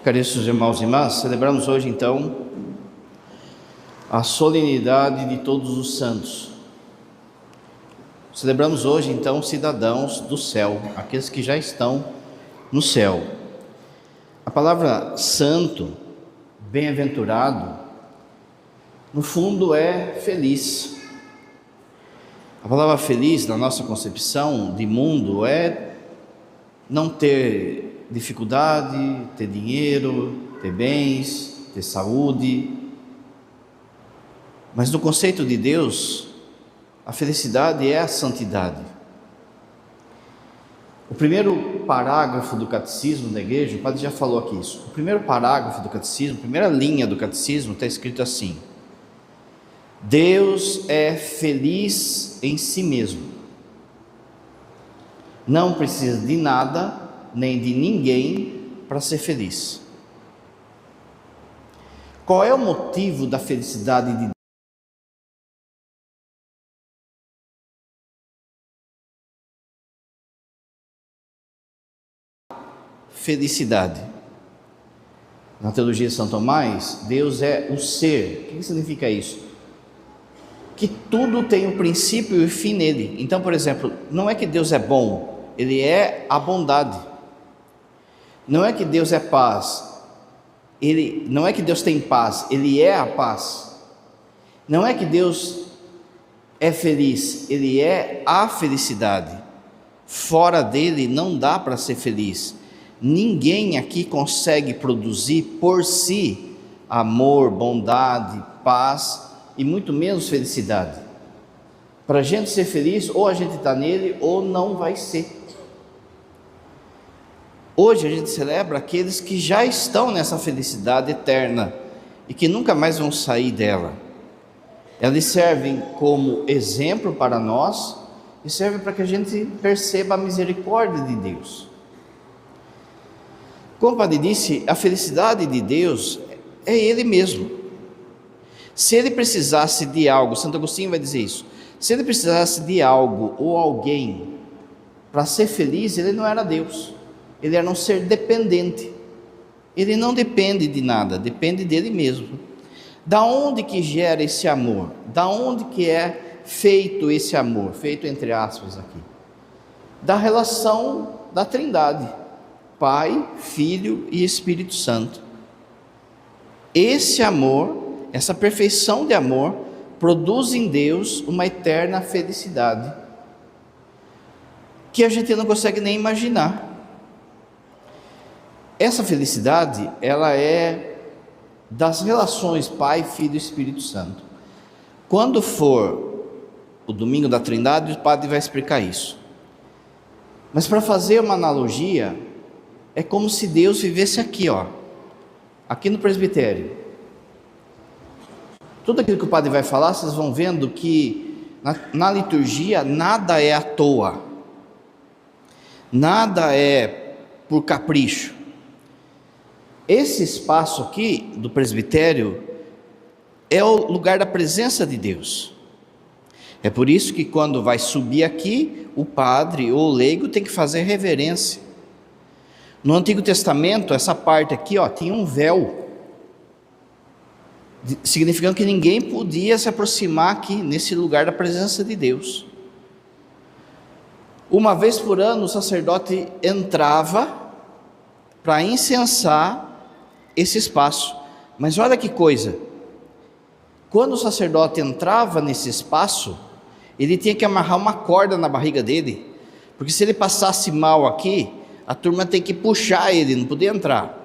Caríssimos irmãos e irmãs, celebramos hoje então a solenidade de todos os santos. Celebramos hoje então cidadãos do céu, aqueles que já estão no céu. A palavra santo, bem-aventurado, no fundo é feliz. A palavra feliz, na nossa concepção de mundo, é não ter dificuldade, ter dinheiro, ter bens, ter saúde. Mas no conceito de Deus, a felicidade é a santidade. O primeiro parágrafo do catecismo da igreja, o padre já falou aqui isso. O primeiro parágrafo do catecismo, a primeira linha do catecismo está escrito assim: Deus é feliz em si mesmo. Não precisa de nada, nem de ninguém para ser feliz. Qual é o motivo da felicidade de Deus? Felicidade. Na teologia de São Tomás, Deus é o ser. O que significa isso? Que tudo tem um princípio e fim nele. Então, por exemplo, não é que Deus é bom, Ele é a bondade. Não é que Deus é paz, não é que Deus tem paz, Ele é a paz. Não é que Deus é feliz, Ele é a felicidade. Fora dele não dá para ser feliz. Ninguém aqui consegue produzir por si amor, bondade, paz e muito menos felicidade. Para a gente ser feliz, ou a gente está nele ou não vai ser. Hoje a gente celebra aqueles que já estão nessa felicidade eterna e que nunca mais vão sair dela. Eles servem como exemplo para nós e servem para que a gente perceba a misericórdia de Deus. Como o padre disse, a felicidade de Deus é Ele mesmo. Se Ele precisasse de algo, Santo Agostinho vai dizer isso, se Ele precisasse de algo ou alguém para ser feliz, Ele não era Deus. Ele era um ser dependente. Ele não depende de nada, depende dele mesmo. Da onde que gera esse amor? Da onde que é feito esse amor? Feito entre aspas aqui. Da relação da Trindade, Pai, Filho e Espírito Santo. Esse amor, essa perfeição de amor, produz em Deus uma eterna felicidade que a gente não consegue nem imaginar. Essa felicidade, ela é das relações Pai, Filho e Espírito Santo. Quando for o domingo da Trindade, o padre vai explicar isso. Mas para fazer uma analogia, é como se Deus vivesse aqui, aqui no presbitério. Tudo aquilo que o padre vai falar, vocês vão vendo que na liturgia nada é à toa, nada é por capricho. Esse espaço aqui do presbitério é o lugar da presença de Deus. É por isso que quando vai subir aqui, o padre ou o leigo tem que fazer reverência. No Antigo Testamento, essa parte aqui, tinha um véu, significando que ninguém podia se aproximar aqui nesse lugar da presença de Deus. Uma vez por ano, o sacerdote entrava para incensar esse espaço. Mas olha que coisa, quando o sacerdote entrava nesse espaço, ele tinha que amarrar uma corda na barriga dele, porque se ele passasse mal aqui, a turma tem que puxar ele, não podia entrar.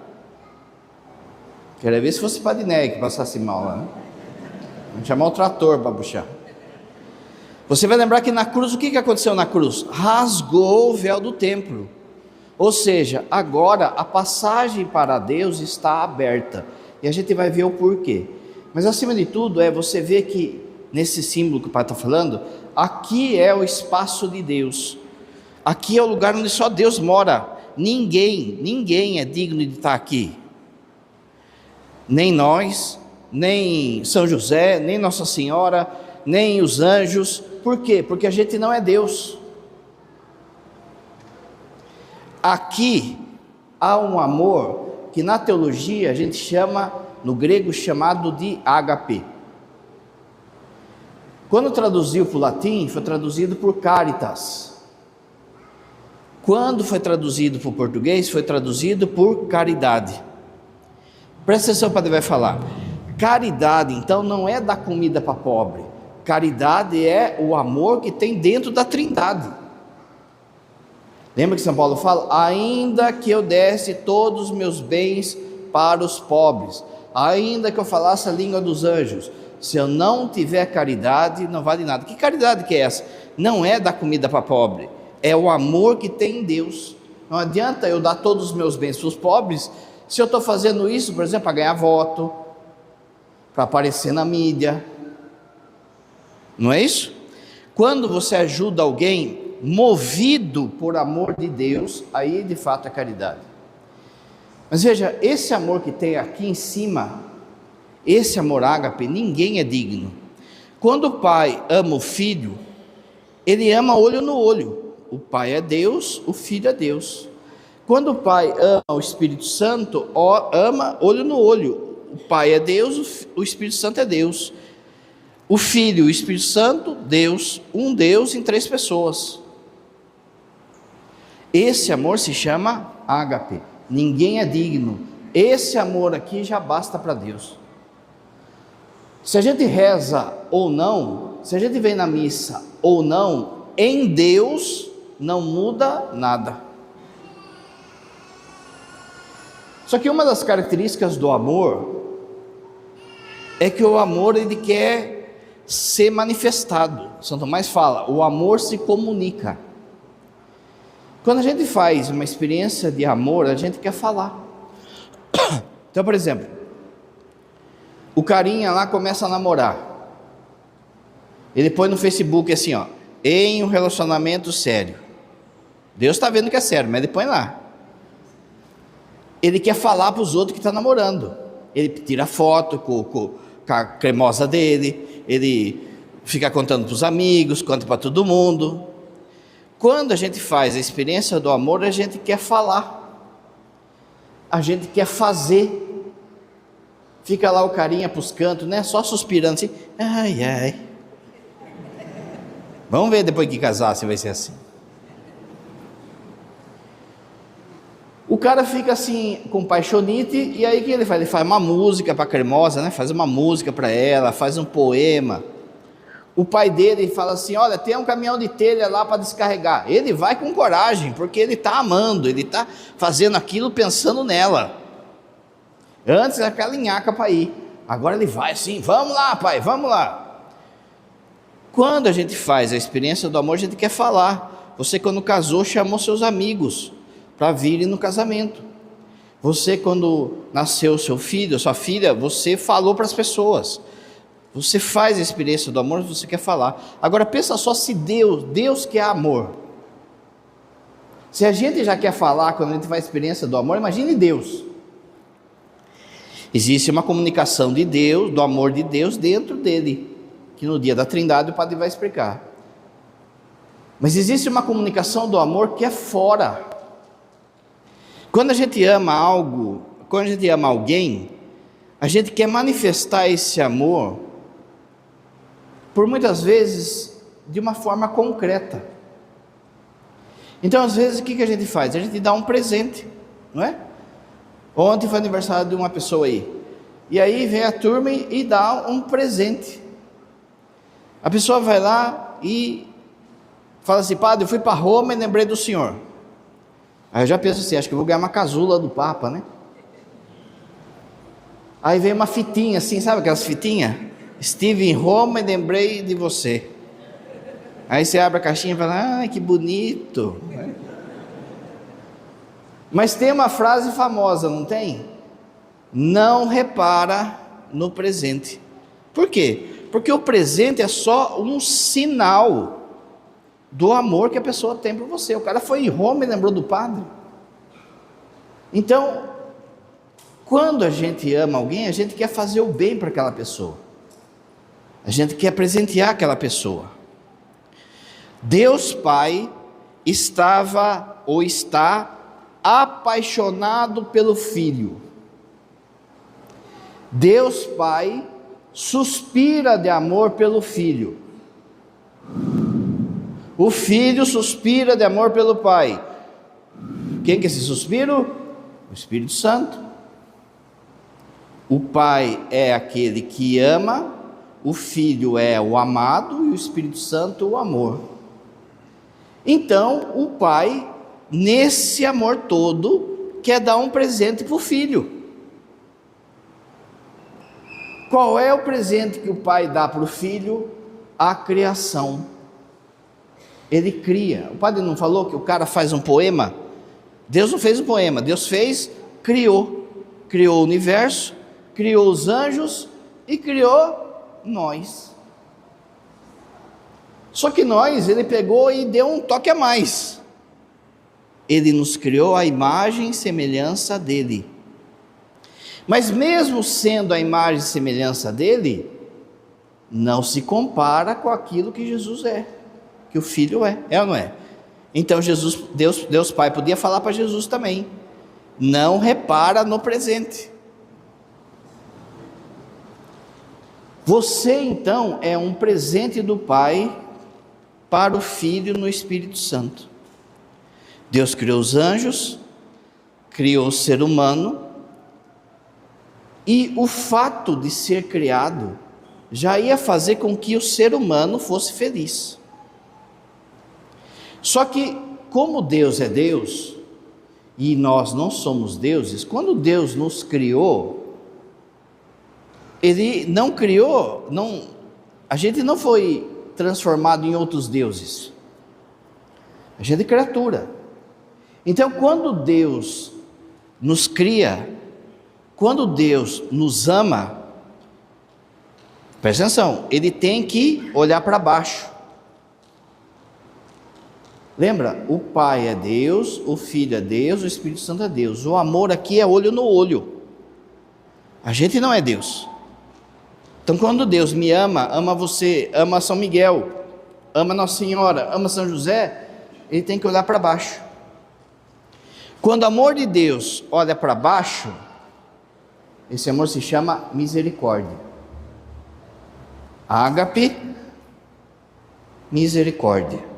Queria ver se fosse Padre Né que passasse mal lá, né? Vamos chamar o trator para puxar. Você vai lembrar que na cruz, o que aconteceu na cruz? Rasgou o véu do templo. Ou seja, agora a passagem para Deus está aberta. E a gente vai ver o porquê. Mas acima de tudo, você vê que nesse símbolo que o pai está falando, aqui é o espaço de Deus. Aqui é o lugar onde só Deus mora. Ninguém é digno de estar aqui. Nem nós, nem São José, nem Nossa Senhora, nem os anjos. Por quê? Porque a gente não é Deus. Aqui há um amor que na teologia a gente chama, no grego, chamado de ágape. Quando traduziu para o latim, foi traduzido por caritas. Quando foi traduzido para o português, foi traduzido por caridade. Presta atenção, o padre vai falar. Caridade, então, não é dar comida para pobre. Caridade é o amor que tem dentro da Trindade. Lembra que São Paulo fala? Ainda que eu desse todos os meus bens para os pobres, ainda que eu falasse a língua dos anjos, se eu não tiver caridade, não vale nada. Que caridade que é essa? Não é dar comida para pobre, é o amor que tem em Deus. Não adianta eu dar todos os meus bens para os pobres, se eu estou fazendo isso, por exemplo, para ganhar voto, para aparecer na mídia. Não é isso? Quando você ajuda alguém movido por amor de Deus, aí de fato é caridade. Mas veja, esse amor que tem aqui em cima, esse amor ágape, ninguém é digno. Quando o pai ama o filho, ele ama olho no olho. O pai é Deus, o filho é Deus. Quando o pai ama o Espírito Santo, ama olho no olho. O pai é Deus, o Espírito Santo é Deus. O filho e o Espírito Santo, Deus, um Deus em 3 pessoas. Esse amor se chama ágape. Ninguém é digno. Esse amor aqui já basta para Deus. Se a gente reza ou não, se a gente vem na missa ou não, em Deus não muda nada. Só que uma das características do amor é que o amor ele quer ser manifestado. São Tomás fala, o amor se comunica. Quando a gente faz uma experiência de amor, a gente quer falar. Então, por exemplo, o carinha lá começa a namorar. Ele põe no Facebook assim, ó, em um relacionamento sério. Deus está vendo que é sério, mas ele põe lá. Ele quer falar para os outros que está namorando. Ele tira foto com a cremosa dele, ele fica contando para os amigos, conta para todo mundo. Quando a gente faz a experiência do amor, a gente quer falar, a gente quer fazer. Fica lá o carinha para os cantos, né? Só suspirando assim, ai, ai. Vamos ver depois que casar se vai ser assim. O cara fica assim com paixonite, e aí o que ele faz? Ele faz uma música para a cremosa, né? Faz uma música para ela, faz um poema. O pai dele fala assim, olha, tem um caminhão de telha lá para descarregar. Ele vai com coragem, porque ele está amando, ele está fazendo aquilo pensando nela. Antes era aquela linhaca para ir, agora ele vai assim, vamos lá pai, vamos lá. Quando a gente faz a experiência do amor, a gente quer falar. Você quando casou, chamou seus amigos para virem no casamento. Você quando nasceu seu filho, sua filha, você falou para as pessoas. Você faz a experiência do amor, você quer falar. Agora pensa só se Deus que é amor. Se a gente já quer falar quando a gente faz a experiência do amor, imagine Deus. Existe uma comunicação de Deus, do amor de Deus dentro dele, que no dia da Trindade o padre vai explicar. Mas existe uma comunicação do amor que é fora. Quando a gente ama algo, quando a gente ama alguém, a gente quer manifestar esse amor, por muitas vezes, de uma forma concreta. Então, às vezes, o que a gente faz? A gente dá um presente, não é? Ontem foi aniversário de uma pessoa aí, e aí vem a turma e dá um presente. A pessoa vai lá e fala assim, padre, eu fui para Roma e lembrei do senhor. Aí eu já penso assim, acho que eu vou ganhar uma casula do Papa, né? Aí vem uma fitinha assim, sabe aquelas fitinhas? Estive em Roma e lembrei de você. Aí você abre a caixinha e fala, ai que bonito. Mas tem uma frase famosa, não tem? Não repara no presente. Por quê? Porque o presente é só um sinal do amor que a pessoa tem por você. O cara foi em Roma e lembrou do padre. Então, quando a gente ama alguém, a gente quer fazer o bem para aquela pessoa. A gente quer presentear aquela pessoa. Deus Pai estava ou está apaixonado pelo Filho. Deus Pai suspira de amor pelo Filho. O Filho suspira de amor pelo Pai. Quem que é esse suspiro? O Espírito Santo. O Pai é aquele que ama, o Filho é o amado e o Espírito Santo o amor. Então, o Pai, nesse amor todo, quer dar um presente para o Filho. Qual é o presente que o Pai dá para o Filho? A criação. Ele cria. O padre não falou que o cara faz um poema? Deus não fez um poema, Deus criou o universo, criou os anjos e criou nós. Só que ele pegou e deu um toque a mais. Ele nos criou à imagem e semelhança dele. Mas mesmo sendo a imagem e semelhança dele, não se compara com aquilo que Jesus é, que o Filho é ou não é? Então Deus Pai podia falar para Jesus também: não repara no presente. Você então é um presente do Pai para o Filho no Espírito Santo. Deus criou os anjos, criou o ser humano, e o fato de ser criado já ia fazer com que o ser humano fosse feliz. Só que, como Deus é Deus, e nós não somos deuses, quando Deus nos criou, Ele não criou, a gente não foi transformado em outros deuses, a gente é criatura. Então, quando Deus nos cria, quando Deus nos ama, presta atenção, Ele tem que olhar para baixo. Lembra? O Pai é Deus, o Filho é Deus, o Espírito Santo é Deus. O amor aqui é olho no olho. A gente não é Deus. Então, quando Deus me ama, ama você, ama São Miguel, ama Nossa Senhora, ama São José, Ele tem que olhar para baixo. Quando o amor de Deus olha para baixo, esse amor se chama misericórdia. Ágape, misericórdia.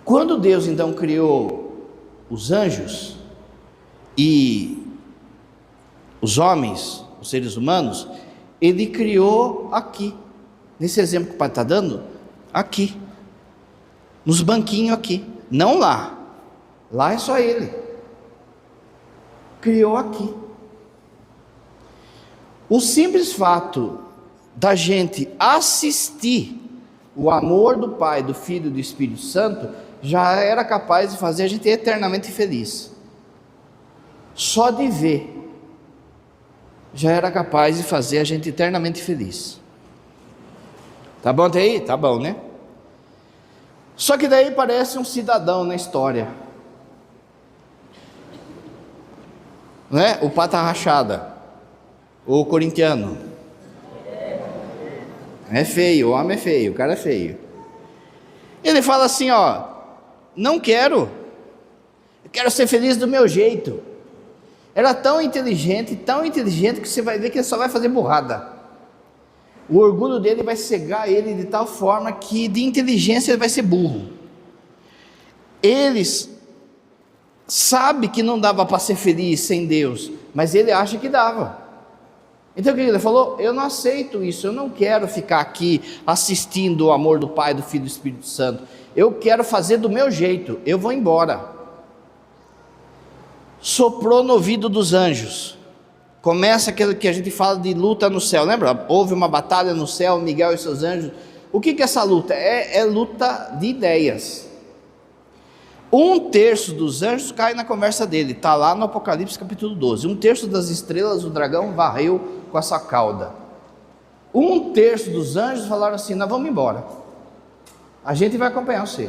Quando Deus então criou os anjos e os homens, os seres humanos, Ele criou aqui, nesse exemplo que o Pai está dando, aqui, nos banquinhos aqui, não lá, lá é só Ele, criou aqui. O simples fato da gente assistir o amor do Pai, do Filho e do Espírito Santo já era capaz de fazer a gente eternamente feliz. Só de ver já era capaz de fazer a gente eternamente feliz. Tá bom até aí? Tá bom, né? Só que daí parece um cidadão na história, né? O pata rachada, o corintiano. É feio, o homem é feio, o cara é feio. Ele fala assim, ó: não quero, eu quero ser feliz do meu jeito. Era tão inteligente que você vai ver que ele só vai fazer burrada. O orgulho dele vai cegar ele de tal forma que de inteligência ele vai ser burro. Eles sabem que não dava para ser feliz sem Deus, mas ele acha que dava. Então o que ele falou? Eu não aceito isso, eu não quero ficar aqui assistindo o amor do Pai, do Filho e do Espírito Santo. Eu quero fazer do meu jeito, eu vou embora. Soprou no ouvido dos anjos. Começa aquilo que a gente fala de luta no céu, lembra? Houve uma batalha no céu, Miguel e seus anjos. O que é essa luta? É luta de ideias. 1/3 dos anjos cai na conversa dele, está lá no Apocalipse capítulo 12. 1/3 das estrelas o dragão varreu com a sua cauda. 1/3 dos anjos falaram assim: nós vamos embora, a gente vai acompanhar você.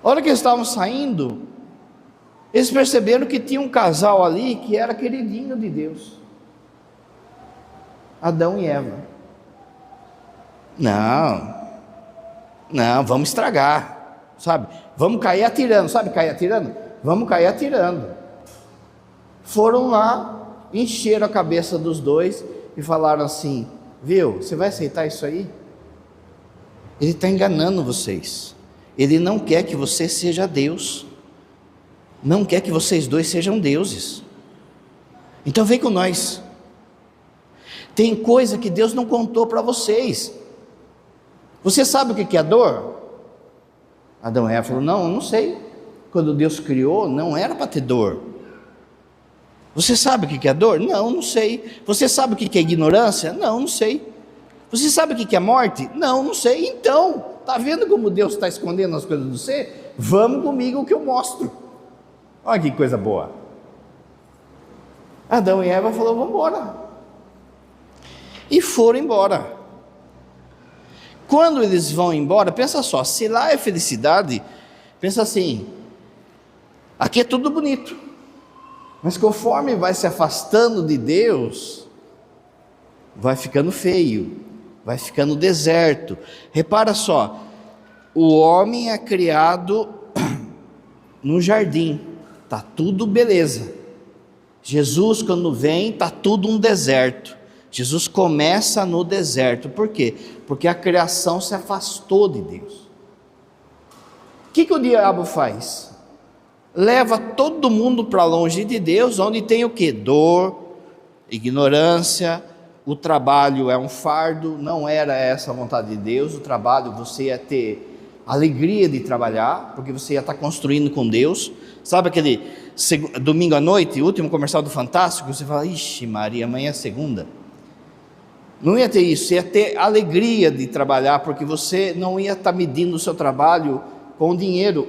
A hora que eles estavam saindo, eles perceberam que tinha um casal ali que era queridinho de Deus, Adão e Eva. Não, vamos estragar, sabe? vamos cair atirando, sabe cair atirando? Vamos cair atirando. Foram lá, encheram a cabeça dos dois e falaram assim: viu, você vai aceitar isso aí? Ele está enganando vocês, ele não quer que você seja Deus, não quer que vocês dois sejam deuses, então vem com nós. Tem coisa que Deus não contou para vocês. Você sabe o que é dor? Adão e Eva falaram: não sei, quando Deus criou não era para ter dor. Você sabe o que é dor? Não sei. Você sabe o que é ignorância? Não sei. Você sabe o que é morte? Não sei. Então, está vendo como Deus está escondendo as coisas do ser? Vamos comigo que eu mostro. Olha que coisa boa. Adão e Eva falaram: vamos embora. E foram embora. Quando eles vão embora, pensa só, se lá é felicidade, pensa assim, aqui é tudo bonito, mas conforme vai se afastando de Deus, vai ficando feio, vai ficando deserto. Repara só, o homem é criado no jardim, está tudo beleza. Jesus, quando vem, está tudo um deserto. Jesus começa no deserto. Por quê? Porque a criação se afastou de Deus. O que o diabo faz? Leva todo mundo para longe de Deus, onde tem o que? Dor, ignorância, o trabalho é um fardo, não era essa a vontade de Deus. O trabalho, você ia ter alegria de trabalhar, porque você ia estar construindo com Deus. Sabe aquele domingo à noite, último comercial do Fantástico, você fala: ixi Maria, amanhã é segunda. Não ia ter isso, ia ter alegria de trabalhar, porque você não ia estar medindo o seu trabalho com dinheiro,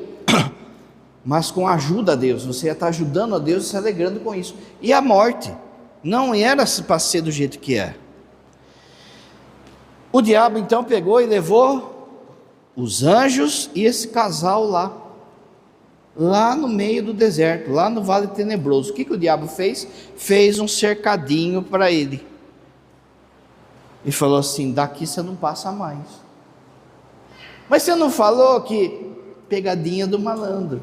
mas com a ajuda a Deus. Você ia estar ajudando a Deus e se alegrando com isso. E a morte não era para ser do jeito que é. O diabo então pegou e levou os anjos e esse casal lá no meio do deserto, lá no vale tenebroso. O que o diabo fez? Fez um cercadinho para ele. E falou assim: daqui você não passa mais. Mas você não falou que pegadinha do malandro?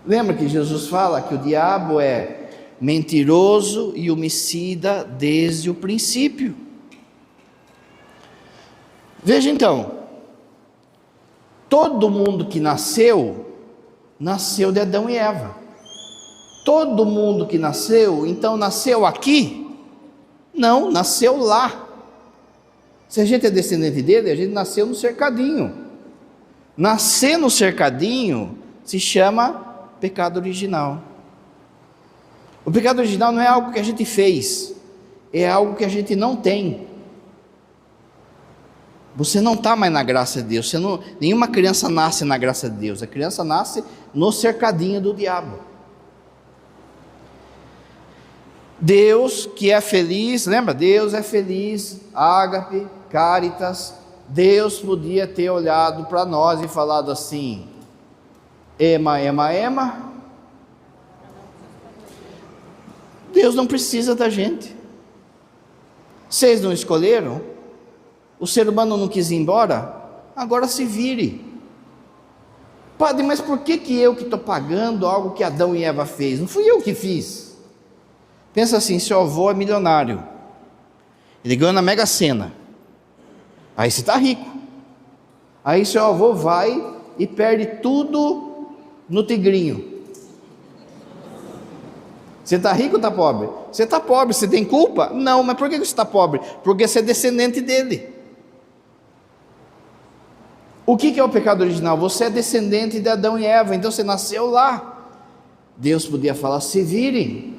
Lembra que Jesus fala que o diabo é mentiroso e homicida desde o princípio? Veja então, todo mundo que nasceu de Adão e Eva. Todo mundo que nasceu, então nasceu aqui? Não, nasceu lá. Se a gente é descendente dele, a gente nasceu no cercadinho. Nascer no cercadinho se chama pecado original. O pecado original não é algo que a gente fez, é algo que a gente não tem. Você não está mais na graça de Deus. Nenhuma criança nasce na graça de Deus. A criança nasce no cercadinho do diabo. Deus que é feliz, lembra? Deus é feliz, ágape, caritas. Deus podia ter olhado para nós e falado assim: ema, ema, ema. Deus não precisa da gente. Vocês não escolheram? O ser humano não quis ir embora? Agora se vire. Padre, mas por que eu que estou pagando algo que Adão e Eva fez? Não fui eu que fiz. Pensa assim, seu avô é milionário, ele ganhou na Mega Sena, aí você está rico, aí seu avô vai e perde tudo no tigrinho. Você está rico ou está pobre? Você está pobre, você tem culpa? Não, mas por que você está pobre? Porque você é descendente dele. O que é o pecado original? Você é descendente de Adão e Eva, então você nasceu lá. Deus podia falar: se virem.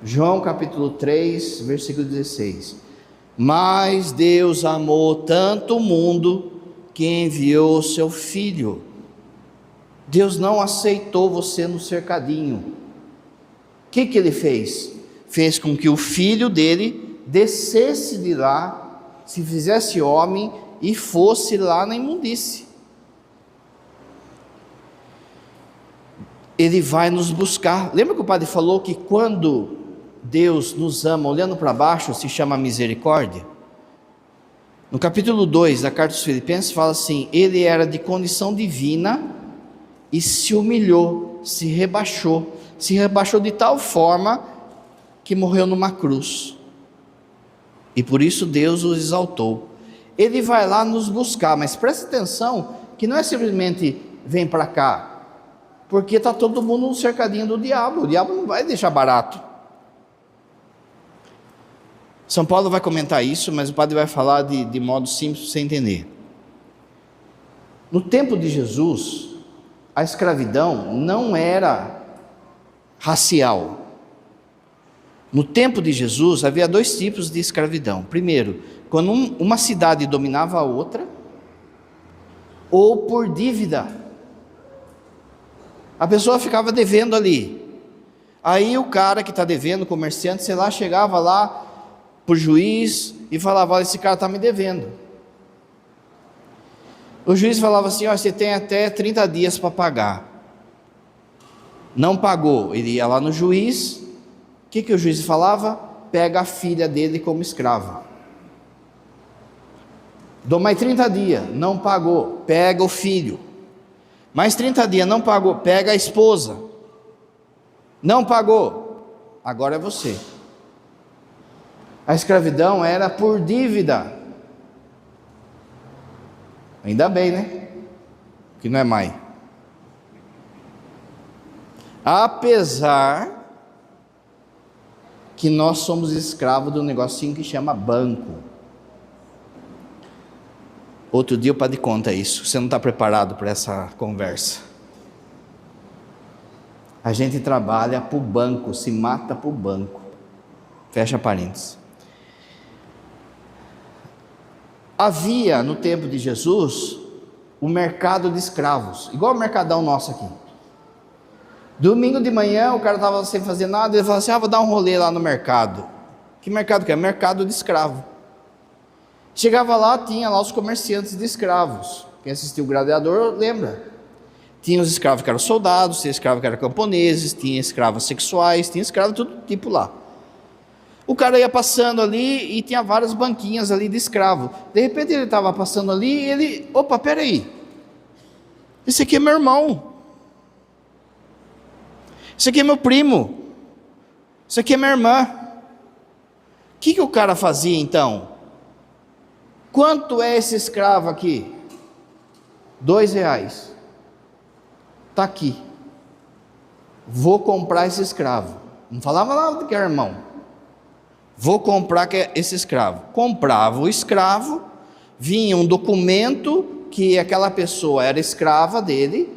João capítulo 3, versículo 16. Mas Deus amou tanto o mundo que enviou o seu Filho. Deus não aceitou você no cercadinho. O que ele fez? Fez com que o Filho dele descesse de lá, se fizesse homem e fosse lá na imundície. Ele vai nos buscar. Lembra que o padre falou que quando Deus nos ama olhando para baixo se chama misericórdia? No capítulo 2 da carta aos Filipenses fala assim: ele era de condição divina e se humilhou, se rebaixou de tal forma que morreu numa cruz, e por isso Deus o exaltou. Ele vai lá nos buscar, mas preste atenção que não é simplesmente vem para cá, porque está todo mundo no cercadinho do diabo. O diabo não vai deixar barato. São Paulo vai comentar isso, mas o padre vai falar de modo simples para você entender. No tempo de Jesus, a escravidão não era racial. No tempo de Jesus havia dois tipos de escravidão. Primeiro, quando uma cidade dominava a outra, ou por dívida. A pessoa ficava devendo ali. Aí o cara que está devendo, o comerciante, sei lá, chegava lá para o juiz e falava: olha, esse cara está me devendo. O juiz falava assim: ó, você tem até 30 dias para pagar. Não pagou, ele ia lá no juiz. O que o juiz falava? Pega a filha dele como escrava. Dou mais 30 dias, não pagou, pega o filho. Mais 30 dias, não pagou, pega a esposa. Não pagou, agora é você. A escravidão era por dívida. Ainda bem, né? Que não é mais. Apesar que nós somos escravos de um negocinho que chama banco. Outro dia o padre conta isso. Você não está preparado para essa conversa. A gente trabalha para o banco, se mata para o banco. Fecha parênteses. Havia no tempo de Jesus o mercado de escravos, igual o mercadão nosso aqui. Domingo de manhã o cara estava sem fazer nada, ele falava assim: vou dar um rolê lá no mercado. Que mercado que é? Mercado de escravo. Chegava lá, tinha lá os comerciantes de escravos. Quem assistiu o Gladiador lembra. Tinha os escravos que eram soldados, tinha escravos que eram camponeses, tinha escravos sexuais, tinha escravos de todo tipo lá. O cara ia passando ali e tinha várias banquinhas ali de escravo. De repente ele estava passando ali e ele: opa, peraí, esse aqui é meu irmão. Esse aqui é meu primo. Esse aqui é minha irmã. O que o cara fazia então? Quanto é esse escravo aqui? R$2. Está aqui. Vou comprar esse escravo. Não falava nada que era irmão. Vou comprar esse escravo. Comprava o escravo, vinha um documento que aquela pessoa era escrava dele,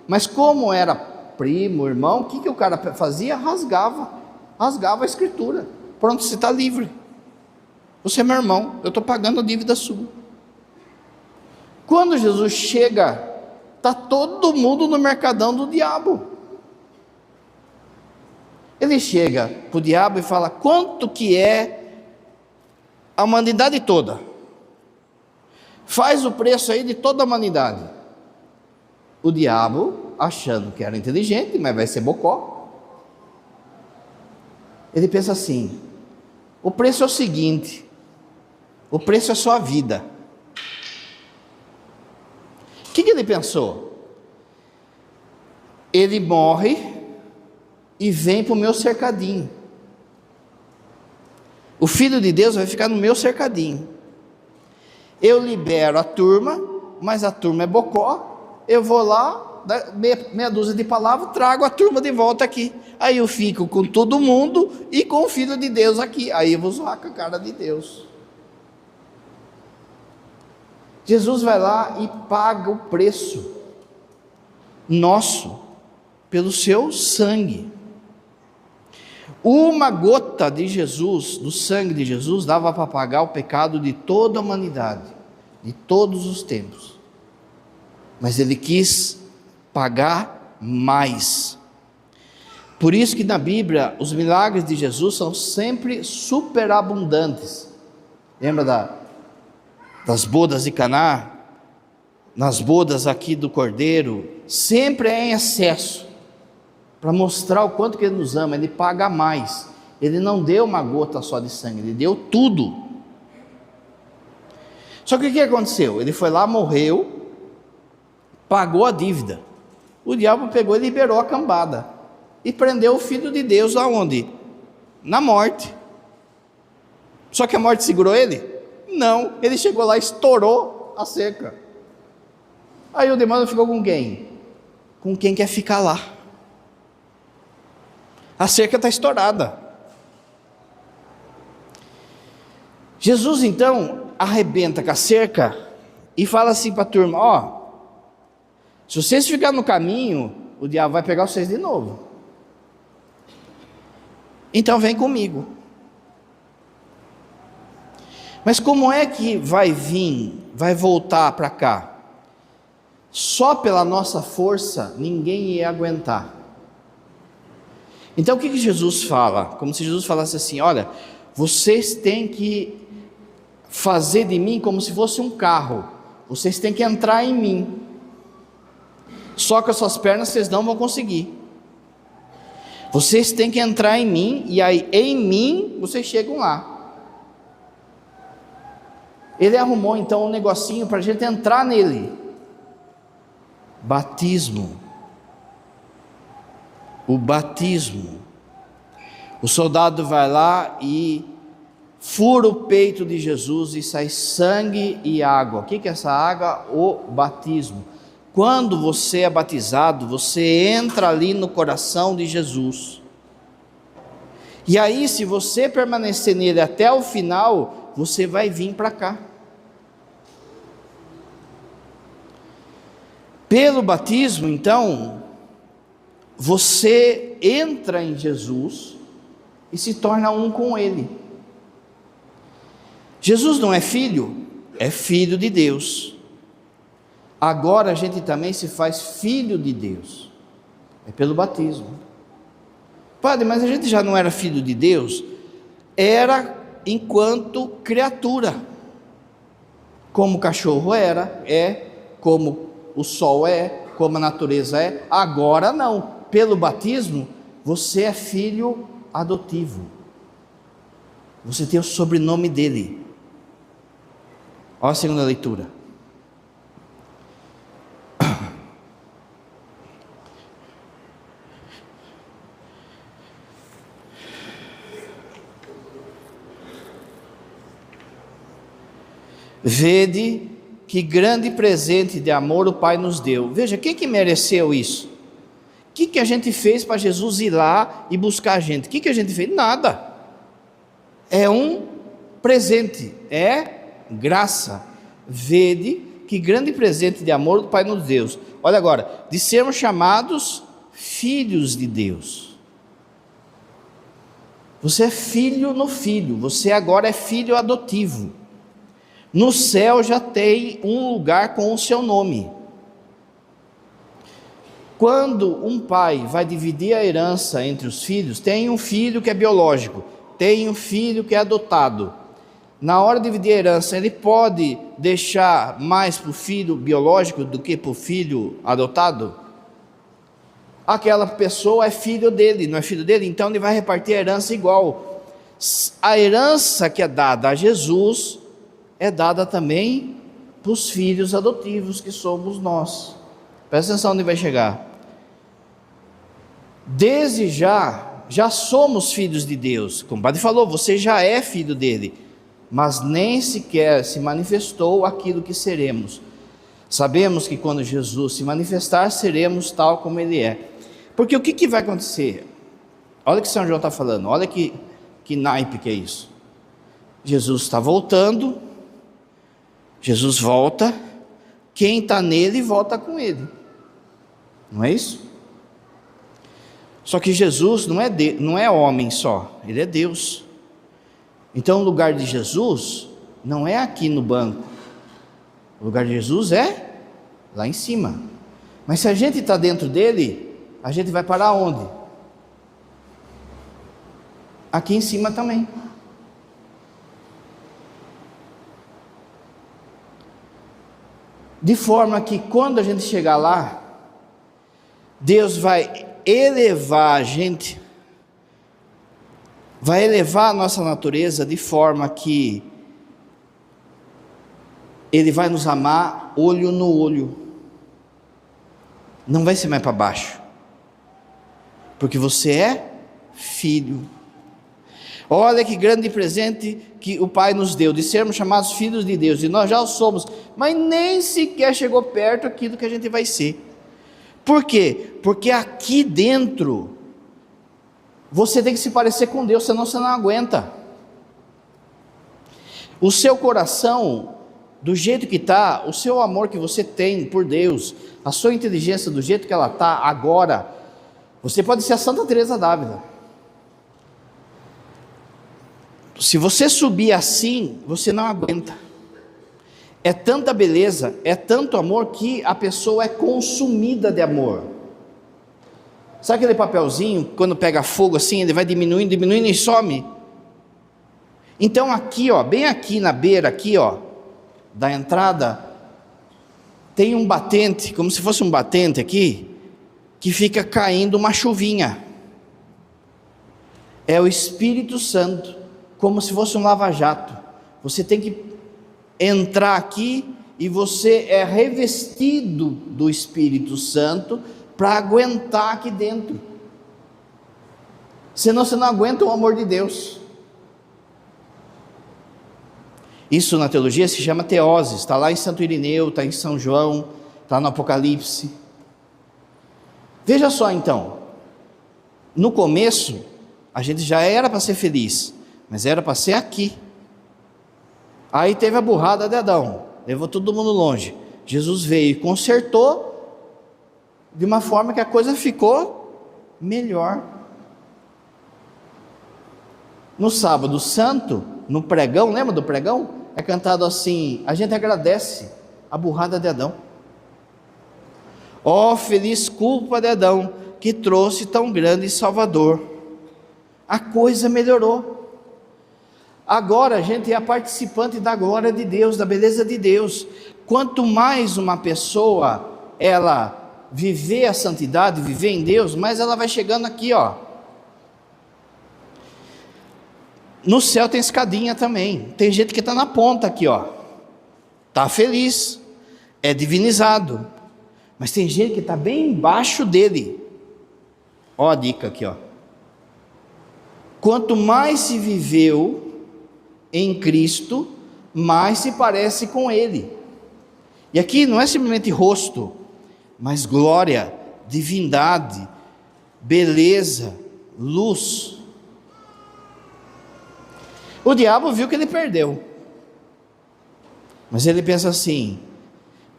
mas como era primo, irmão, o que o cara fazia? Rasgava a escritura. Pronto, você está livre. Você é meu irmão, eu estou pagando a dívida sua. Quando Jesus chega, está todo mundo no mercadão do diabo. Ele chega para o diabo e fala: quanto que é a humanidade toda? Faz o preço aí de toda a humanidade. O diabo, achando que era inteligente, mas vai ser bocó, ele pensa assim: o preço é o seguinte, o preço é só a vida. O que ele pensou? Ele morre e vem para o meu cercadinho. O Filho de Deus vai ficar no meu cercadinho. Eu libero a turma, mas a turma é bocó. Eu vou lá, meia dúzia de palavras, trago a turma de volta aqui. Aí eu fico com todo mundo e com o Filho de Deus aqui. Aí eu vou zoar com a cara de Deus. Jesus vai lá e paga o preço nosso pelo seu sangue. Uma gota de Jesus, do sangue de Jesus, dava para pagar o pecado de toda a humanidade, de todos os tempos. Mas ele quis pagar mais. Por isso que na Bíblia os milagres de Jesus são sempre superabundantes. Lembra das bodas de Caná? Nas bodas aqui do Cordeiro, sempre é em excesso, para mostrar o quanto que ele nos ama. Ele paga mais. Ele não deu uma gota só de sangue, ele deu tudo. Só que o que aconteceu? Ele foi lá, morreu, pagou a dívida. O diabo pegou e liberou a cambada e prendeu o Filho de Deus aonde? Na morte. Só que a morte segurou ele? Não, ele chegou lá e estourou a cerca. Aí o demônio ficou com quem? Com quem quer ficar lá. A cerca está estourada. Jesus então arrebenta com a cerca e fala assim para a turma: ó, se vocês ficarem no caminho, o diabo vai pegar vocês de novo. Então vem comigo. Mas como é que vai vir, vai voltar para cá? Só pela nossa força ninguém ia aguentar. Então o que Jesus fala? Como se Jesus falasse assim: olha, vocês têm que fazer de mim como se fosse um carro, vocês têm que entrar em mim, só com as suas pernas vocês não vão conseguir, vocês têm que entrar em mim, e aí em mim vocês chegam lá. Ele arrumou então um negocinho para a gente entrar nele: batismo. O batismo. O soldado vai lá e fura o peito de Jesus e sai sangue e água. O que é essa água? O batismo. Quando você é batizado, você entra ali no coração de Jesus. E aí, se você permanecer nele até o final, você vai vir para cá. Pelo batismo, então, você entra em Jesus e se torna um com Ele. Jesus não é filho? É filho de Deus. Agora a gente também se faz filho de Deus. É pelo batismo. Padre, mas a gente já não era filho de Deus? Era enquanto criatura. Como o cachorro era, como o sol como a natureza é. Agora não. Pelo batismo, você é filho adotivo. Você tem o sobrenome dele. Olha a segunda leitura. Vede que grande presente de amor o Pai nos deu. Veja, quem que mereceu isso? O que a gente fez para Jesus ir lá e buscar a gente? O que a gente fez? Nada. É um presente, é graça. Vede que grande presente de amor do Pai nos deu. Olha agora, de sermos chamados filhos de Deus. Você é filho no filho, você agora é filho adotivo. No céu já tem um lugar com o seu nome. Quando um pai vai dividir a herança entre os filhos, tem um filho que é biológico, tem um filho que é adotado. Na hora de dividir a herança, ele pode deixar mais para o filho biológico do que para o filho adotado? Aquela pessoa é filho dele, não é filho dele? Então ele vai repartir a herança igual. A herança que é dada a Jesus é dada também para os filhos adotivos, que somos nós. Presta atenção onde vai chegar. Desde já somos filhos de Deus. Como o padre falou, você já é filho dele, mas nem sequer se manifestou aquilo que seremos. Sabemos que quando Jesus se manifestar, seremos tal como ele é. Porque o que vai acontecer? Olha o que São João está falando, olha que naipe que é isso. Jesus está voltando, Jesus volta, quem está nele volta com ele, não é isso? Só que Jesus não é homem só, ele é Deus. Então o lugar de Jesus não é aqui no banco, o lugar de Jesus é lá em cima. Mas se a gente está dentro dele, a gente vai parar onde? Aqui em cima também. De forma que quando a gente chegar lá, Deus vai elevar a gente, vai elevar a nossa natureza de forma que Ele vai nos amar olho no olho. Não vai ser mais para baixo. Porque você é filho. Olha que grande presente que o Pai nos deu, de sermos chamados filhos de Deus, e nós já o somos, mas nem sequer chegou perto aquilo que a gente vai ser. Por quê? Porque aqui dentro, você tem que se parecer com Deus, senão você não aguenta. O seu coração, do jeito que está, o seu amor que você tem por Deus, a sua inteligência do jeito que ela está agora, você pode ser a Santa Teresa d'Ávila. Se você subir assim, você não aguenta. É tanta beleza, é tanto amor que a pessoa é consumida de amor. Sabe aquele papelzinho, quando pega fogo assim, ele vai diminuindo, diminuindo e some? Então aqui, ó, bem aqui na beira, aqui, ó, da entrada, tem um batente, como se fosse um batente aqui, que fica caindo uma chuvinha. É o Espírito Santo, como se fosse um lava-jato. Você tem que entrar aqui e você é revestido do Espírito Santo para aguentar aqui dentro. Senão você não aguenta o amor de Deus. Isso na teologia se chama teose, está lá em Santo Irineu, está em São João, está no Apocalipse. Veja só então, no começo, a gente já era para ser feliz, mas era para ser aqui. Aí teve a burrada de Adão, levou todo mundo longe. Jesus veio e consertou, de uma forma que a coisa ficou melhor. No sábado santo, no pregão, lembra do pregão? É cantado assim, a gente agradece a burrada de Adão. Ó feliz culpa de Adão, que trouxe tão grande Salvador. A coisa melhorou. Agora a gente é participante da glória de Deus, da beleza de Deus. Quanto mais uma pessoa, ela viver a santidade, viver em Deus, mais ela vai chegando aqui, ó. No céu tem escadinha também. Tem gente que está na ponta aqui, ó. Está feliz, é divinizado. Mas tem gente que está bem embaixo dele. Ó a dica aqui, ó. Quanto mais se viveu em Cristo, mais se parece com Ele. E aqui não é simplesmente rosto, mas glória, divindade, beleza, luz. O diabo viu que ele perdeu, mas ele pensa assim,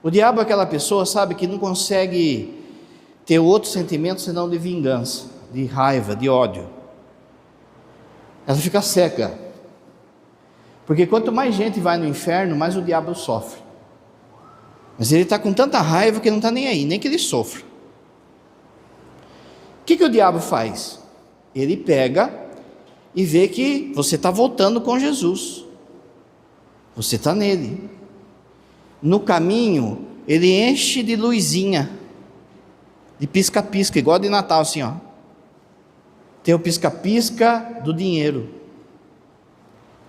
o diabo é aquela pessoa, sabe, que não consegue ter outro sentimento senão de vingança, de raiva, de ódio. Ela fica cega, porque quanto mais gente vai no inferno, mais o diabo sofre. Mas ele está com tanta raiva que não está nem aí, nem que ele sofra. O que o diabo faz? Ele pega e vê que você está voltando com Jesus, você está nele. No caminho, ele enche de luzinha, de pisca-pisca, igual de Natal assim, ó. Tem o pisca-pisca do dinheiro,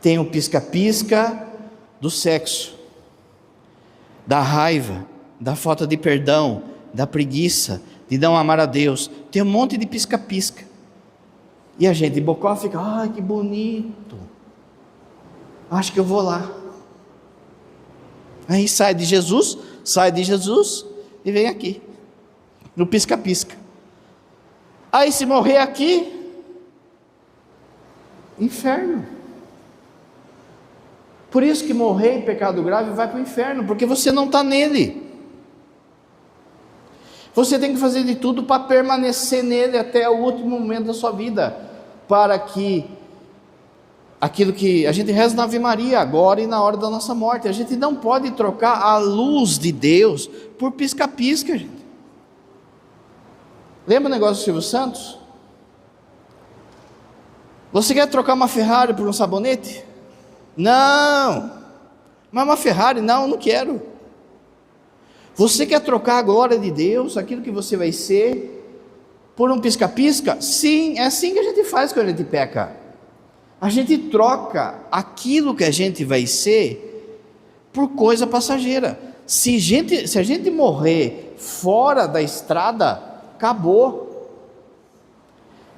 tem o pisca-pisca do sexo, da raiva, da falta de perdão, da preguiça, de não amar a Deus. Tem um monte de pisca-pisca. E a gente de bocó fica, ai que bonito, acho que eu vou lá. Aí sai de Jesus e vem aqui, no pisca-pisca. Aí se morrer aqui, inferno. Por isso que morrer em pecado grave vai para o inferno, porque você não está nele. Você tem que fazer de tudo para permanecer nele até o último momento da sua vida, para que aquilo que a gente reza na Ave Maria agora e na hora da nossa morte, a gente não pode trocar a luz de Deus por pisca-pisca, gente. Lembra o negócio do Silvio Santos? Você quer trocar uma Ferrari por um sabonete? Não. Mas uma Ferrari, não quero. Você quer trocar a glória de Deus, aquilo que você vai ser, por um pisca-pisca? Sim, é assim que a gente faz quando a gente peca. A gente troca aquilo que a gente vai ser por coisa passageira. Se a gente morrer fora da estrada, acabou.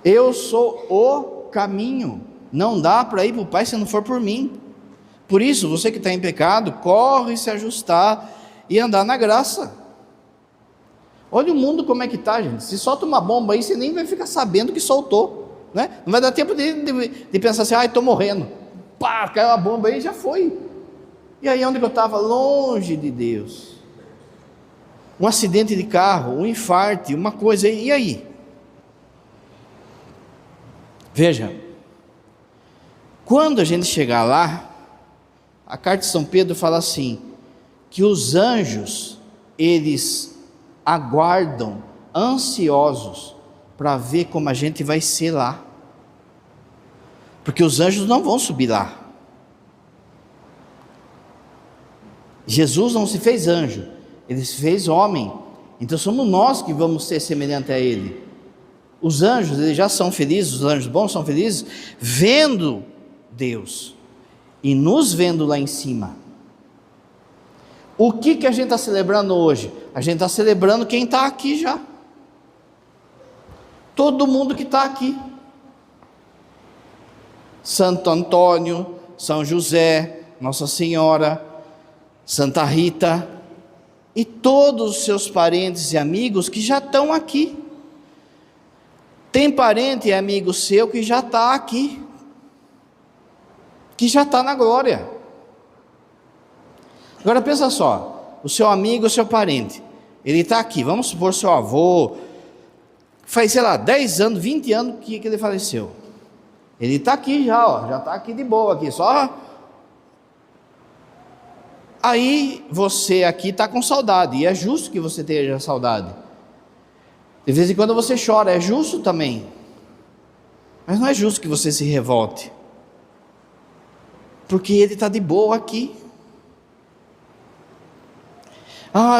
Eu sou o caminho. Não dá para ir para o Pai se não for por mim. Por isso, você que está em pecado, corre se ajustar e andar na graça. Olha o mundo como é que está, gente. Se solta uma bomba aí, você nem vai ficar sabendo que soltou, né? Não vai dar tempo de pensar assim, estou morrendo. Pá, caiu a bomba aí, já foi. E aí onde que eu estava? Longe de Deus. Um acidente de carro, um infarto, uma coisa, e aí? Veja, quando a gente chegar lá, a carta de São Pedro fala assim, que os anjos, eles aguardam, ansiosos, para ver como a gente vai ser lá. Porque os anjos não vão subir lá. Jesus não se fez anjo, ele se fez homem. Então somos nós que vamos ser semelhante a ele. Os anjos, eles já são felizes, os anjos bons são felizes, vendo Deus e nos vendo lá em cima. O que a gente está celebrando hoje? A gente está celebrando quem está aqui já. Todo mundo que está aqui. Santo Antônio, São José, Nossa Senhora, Santa Rita e todos os seus parentes e amigos que já estão aqui. Tem parente e amigo seu que já está aqui, que já está na glória. Agora pensa só, o seu amigo, o seu parente, ele está aqui, vamos supor seu avô, faz sei lá, 10 anos, 20 anos que ele faleceu. Ele está aqui já, ó, já está aqui de boa, aqui, só. Aí você aqui está com saudade, e é justo que você tenha saudade. De vez em quando você chora, é justo também. Mas não é justo que você se revolte, porque ele está de boa aqui.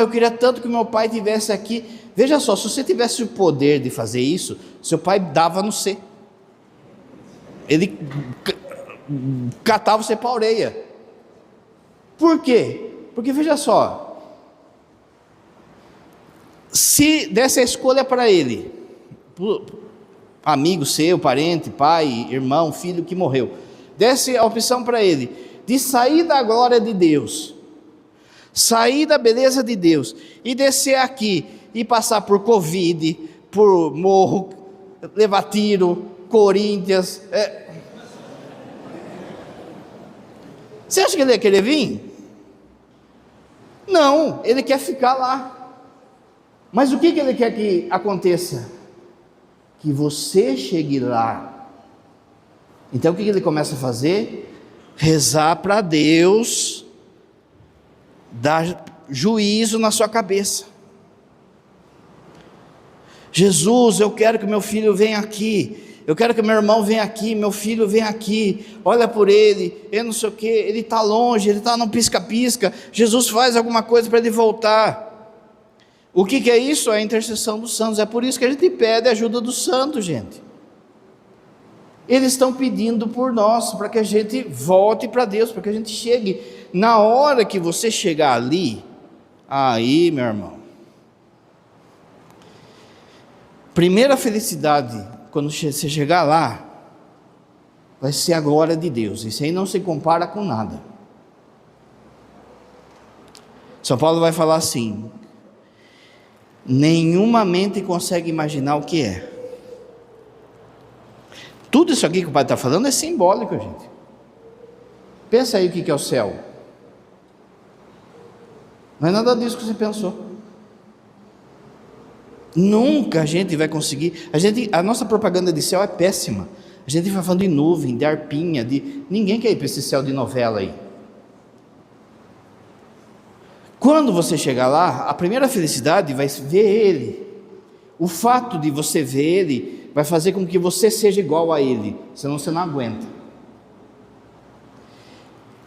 Eu queria tanto que meu pai estivesse aqui. Veja só, se você tivesse o poder de fazer isso, seu pai dava no C. Ele catava você para a orelha. Por quê? Porque veja só, se desse a escolha para ele, amigo seu, parente, pai, irmão, filho que morreu, desse a opção para ele, de sair da glória de Deus, sair da beleza de Deus, e descer aqui, e passar por Covid, por morro, levar tiro, Corinthians, você acha que ele ia querer vir? Não, ele quer ficar lá. Mas o que ele quer que aconteça? Que você chegue lá. Então o que ele começa a fazer? Rezar para Deus dar juízo na sua cabeça. Jesus, eu quero que meu filho venha aqui. Eu quero que meu irmão venha aqui, meu filho venha aqui, olha por ele, eu não sei o que, ele está longe, ele está no pisca-pisca, Jesus faz alguma coisa para ele voltar. O que é isso? É a intercessão dos santos. É por isso que a gente pede a ajuda dos santos, gente. Eles estão pedindo por nós, para que a gente volte para Deus, para que a gente chegue. Na hora que você chegar ali, aí meu irmão, primeira felicidade, quando você chegar lá, vai ser a glória de Deus. Isso aí não se compara com nada. São Paulo vai falar assim: nenhuma mente consegue imaginar o que é. Tudo isso aqui que o Pai está falando é simbólico, gente. Pensa aí o que é o céu. Não é nada disso que você pensou. Nunca a gente vai conseguir. A nossa propaganda de céu é péssima. A gente vai falando de nuvem, de arpinha, ninguém quer ir para esse céu de novela aí. Quando você chegar lá, a primeira felicidade vai ver Ele. O fato de você ver Ele vai fazer com que você seja igual a Ele, senão você não aguenta.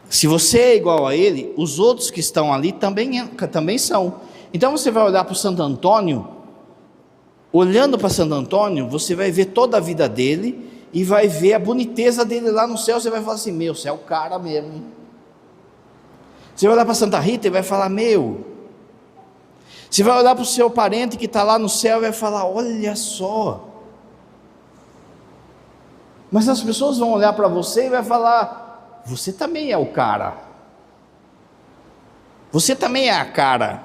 Se você é igual a Ele, os outros que estão ali também são. Então você vai olhar para o Santo Antônio. Olhando para Santo Antônio, você vai ver toda a vida dele e vai ver a boniteza dele lá no céu. Você vai falar assim: meu, você é o cara mesmo, hein? Você vai olhar para Santa Rita e vai falar: meu. Você vai olhar para o seu parente que está lá no céu e vai falar: olha só. Mas as pessoas vão olhar para você e vai falar: você também é o cara. Você também é a cara.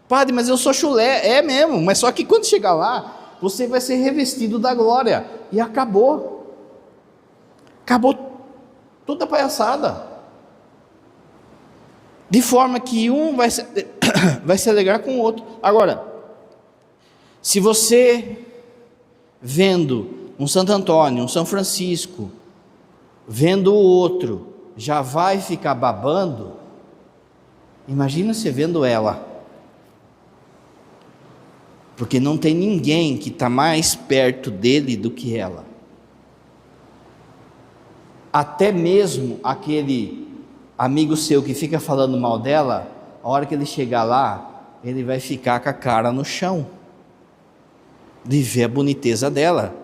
Padre, mas eu sou chulé. É mesmo, mas só que quando chegar lá, você vai ser revestido da glória. E acabou. Acabou toda a palhaçada. De forma que um vai se alegrar com o outro. Agora, se você vendo um Santo Antônio, um São Francisco, vendo o outro, já vai ficar babando, imagina você vendo ela. Porque não tem ninguém que está mais perto dele do que ela. Até mesmo aquele amigo seu que fica falando mal dela, a hora que ele chegar lá, ele vai ficar com a cara no chão, de ver a boniteza dela,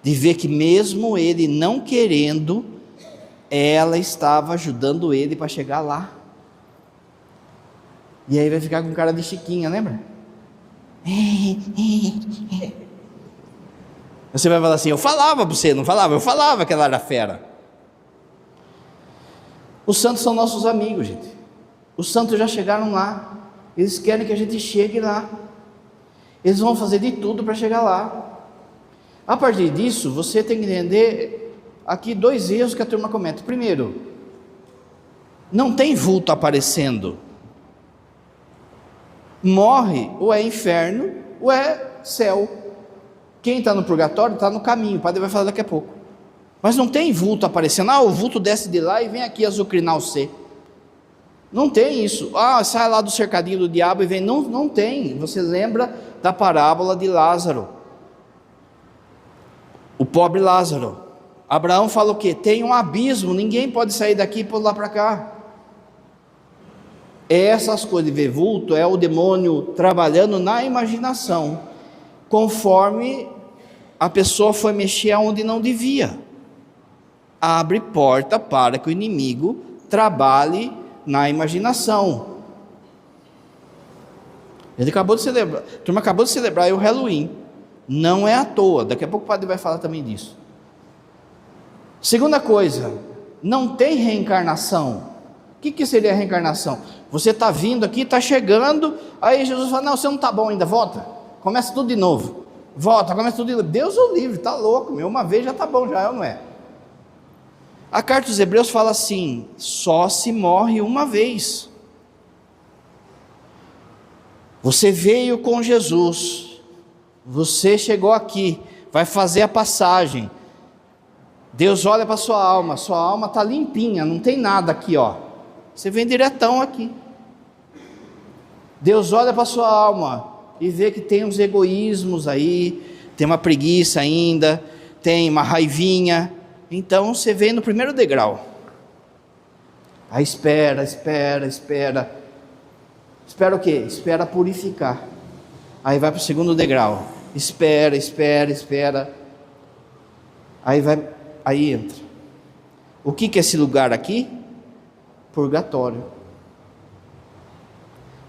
de ver que mesmo ele não querendo, ela estava ajudando ele para chegar lá. E aí vai ficar com cara de Chiquinha, lembra? Você vai falar assim: eu falava para você, não falava? Eu falava que ela era fera. Os santos são nossos amigos, gente. Os santos já chegaram lá. Eles querem que a gente chegue lá. Eles vão fazer de tudo para chegar lá. A partir disso, você tem que entender aqui 2 erros que a turma comete. Primeiro, não tem vulto aparecendo. Morre, ou é inferno, ou é céu. Quem está no purgatório está no caminho. O padre vai falar daqui a pouco. Mas não tem vulto aparecendo. O vulto desce de lá e vem aqui azucrinar você. Não tem isso. Sai lá do cercadinho do diabo e vem. Não tem. Você lembra da parábola de Lázaro. O pobre Lázaro. Abraão fala o quê? Tem um abismo, ninguém pode sair daqui e pular para cá. Essas coisas de ver vulto é o demônio trabalhando na imaginação, conforme a pessoa foi mexer aonde não devia. Abre porta para que o inimigo trabalhe na imaginação. A turma acabou de celebrar o Halloween. Não é à toa, daqui a pouco o padre vai falar também disso. Segunda coisa, não tem reencarnação. O que seria a reencarnação? Você está vindo aqui, está chegando, aí Jesus fala: não, você não está bom ainda, volta, começa tudo de novo. Volta, começa tudo de novo. Deus o livre, está louco, uma vez já está bom, já é ou não é? A carta dos Hebreus fala assim: só se morre uma vez. Você veio com Jesus, você chegou aqui, vai fazer a passagem. Deus olha para sua alma está limpinha, não tem nada aqui, Você vem diretão aqui. Deus olha para sua alma e vê que tem uns egoísmos aí, tem uma preguiça ainda, tem uma raivinha. Então você vem no primeiro degrau. Aí espera. Espera o quê? Espera purificar. Aí vai para o segundo degrau. Espera. Aí entra. O que é esse lugar aqui? Purgatório.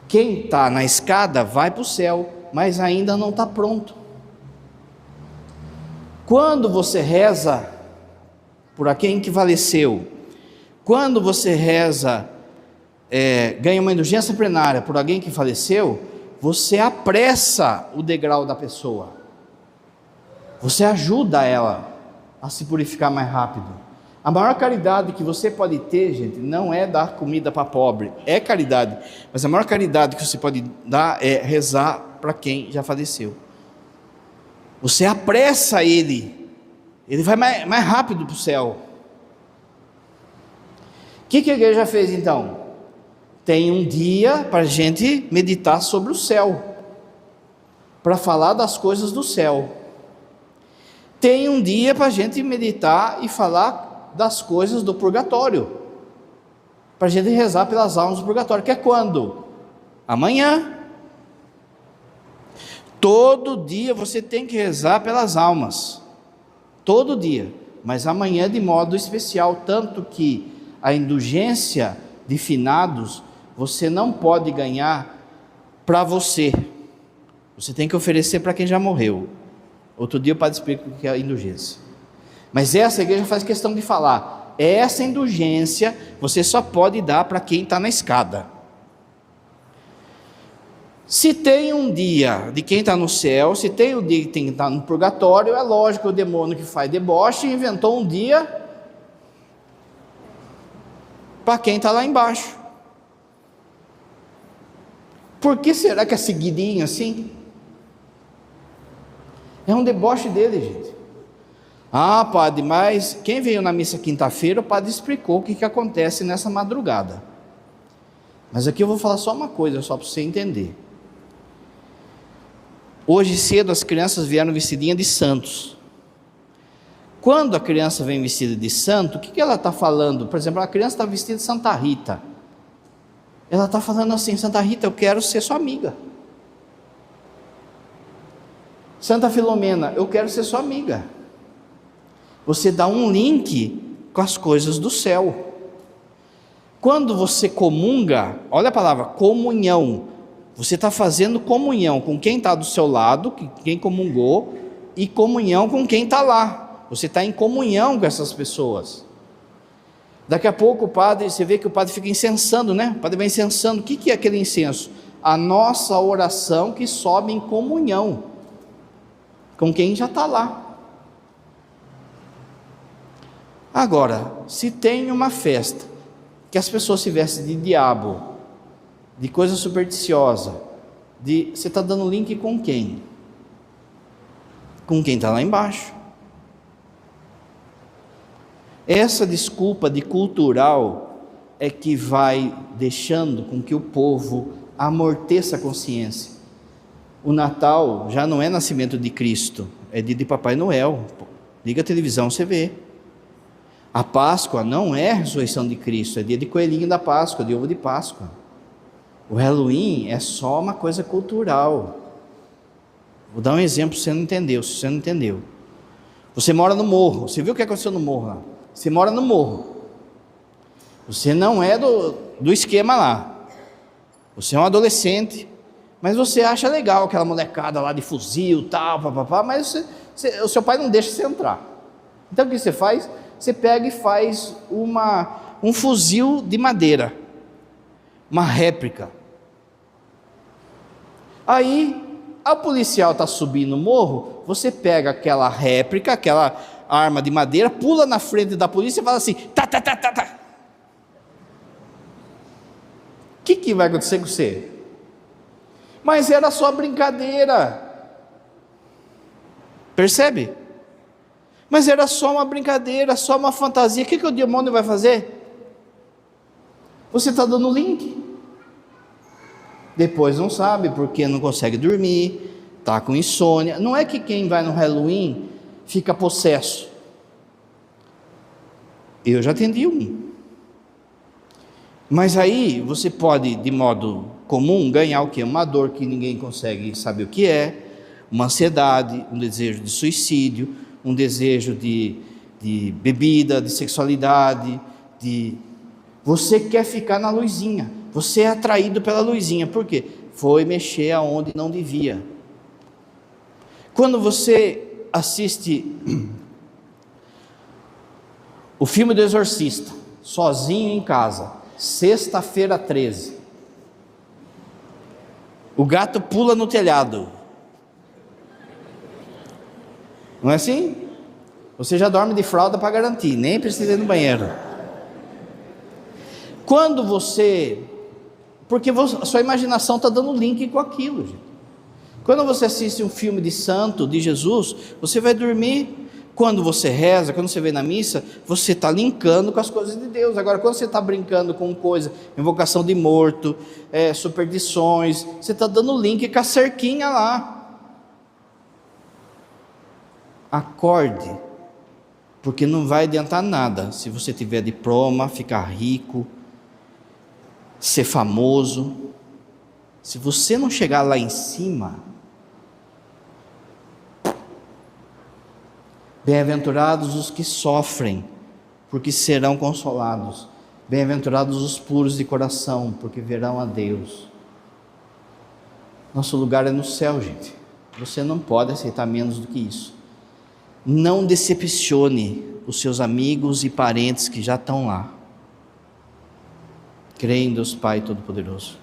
Quem está na escada vai para o céu, mas ainda não está pronto. Quando você reza por alguém que faleceu, quando você reza, ganha uma indulgência plenária por alguém que faleceu, você apressa o degrau da pessoa, você ajuda ela a se purificar mais rápido. A maior caridade que você pode ter, gente, não é dar comida para pobre, é caridade, mas a maior caridade que você pode dar é rezar para quem já faleceu. Você apressa ele vai mais rápido para o céu. O que a igreja fez então? Tem um dia para a gente meditar sobre o céu, para falar das coisas do céu. Tem um dia para a gente meditar e falar das coisas do purgatório, para a gente rezar pelas almas do purgatório, que é quando? Amanhã. Todo dia você tem que rezar pelas almas, todo dia, mas amanhã de modo especial, tanto que a indulgência de finados, você não pode ganhar para você. Você tem que oferecer para quem já morreu. Outro dia o padre explica o que é indulgência. Mas essa igreja faz questão de falar, essa indulgência você só pode dar para quem está na escada. Se tem um dia de quem está no céu, se tem um dia de quem está no purgatório, é lógico que o demônio que faz deboche inventou um dia para quem está lá embaixo. Por que será que é seguidinho assim? É um deboche dele, gente. Ah, padre, mas quem veio na missa quinta-feira, o padre explicou o que acontece nessa madrugada. Mas aqui eu vou falar só uma coisa, só para você entender. Hoje cedo as crianças vieram vestidinhas de santos. Quando a criança vem vestida de santo, o que ela está falando? Por exemplo, a criança está vestida de Santa Rita. Ela está falando assim, Santa Rita, eu quero ser sua amiga. Santa Filomena, eu quero ser sua amiga. Você dá um link com as coisas do céu. Quando você comunga, olha a palavra, comunhão. Você está fazendo comunhão com quem está do seu lado, quem comungou, e comunhão com quem está lá. Você está em comunhão com essas pessoas. Daqui a pouco o padre, você vê que o padre fica incensando, né? O padre vai incensando. O que é aquele incenso? A nossa oração que sobe em comunhão com quem já está lá. Agora, se tem uma festa que as pessoas se vestem de diabo, de coisa supersticiosa, você está dando link com quem? Com quem está lá embaixo. Essa desculpa de cultural é que vai deixando com que o povo amorteça a consciência. O Natal já não é nascimento de Cristo, é dia de Papai Noel. Liga a televisão, você vê. A Páscoa não é a ressurreição de Cristo, é dia de coelhinho da Páscoa, de ovo de Páscoa. O Halloween é só uma coisa cultural. Vou dar um exemplo se você não entendeu. Se você não entendeu, você mora no morro. Você viu o que aconteceu no morro lá? Você mora no morro. Você não é do esquema lá. Você é um adolescente, mas você acha legal aquela molecada lá de fuzil, tal, papapá, mas o seu pai não deixa você entrar. Então o que você faz? Você pega e faz um fuzil de madeira, uma réplica. Aí, o policial está subindo o morro, você pega aquela réplica, aquela arma de madeira, pula na frente da polícia e fala assim, tá. O que vai acontecer com você? Mas era só brincadeira. Percebe? Mas era só uma brincadeira, só uma fantasia. O que o demônio vai fazer? Você está dando link. Depois não sabe porque não consegue dormir, está com insônia. Não é que quem vai no Halloween fica possesso. Eu já atendi um. Mas aí você pode, de modo comum, ganhar o quê? Uma dor que ninguém consegue saber o que é, uma ansiedade, um desejo de suicídio, um desejo de bebida, de sexualidade, Você quer ficar na luzinha, você é atraído pela luzinha, por quê? Foi mexer aonde não devia. Quando você assiste o filme do Exorcista, sozinho em casa, sexta-feira 13, o gato pula no telhado, não é assim? Você já dorme de fralda para garantir, nem precisa ir no banheiro. Quando porque a sua imaginação está dando link com aquilo, gente. Quando você assiste um filme de santo, de Jesus, você vai dormir. Quando você reza, quando você vem na missa, você está linkando com as coisas de Deus. Agora, quando você está brincando com coisa, invocação de morto, superstições, você está dando link com a cerquinha lá. Acorde, porque não vai adiantar nada se você tiver diploma, ficar rico, ser famoso. Se você não chegar lá em cima, bem-aventurados os que sofrem, porque serão consolados. Bem-aventurados os puros de coração, porque verão a Deus. Nosso lugar é no céu, gente. Você não pode aceitar menos do que isso. Não decepcione os seus amigos e parentes que já estão lá. Creia em Deus Pai Todo-Poderoso.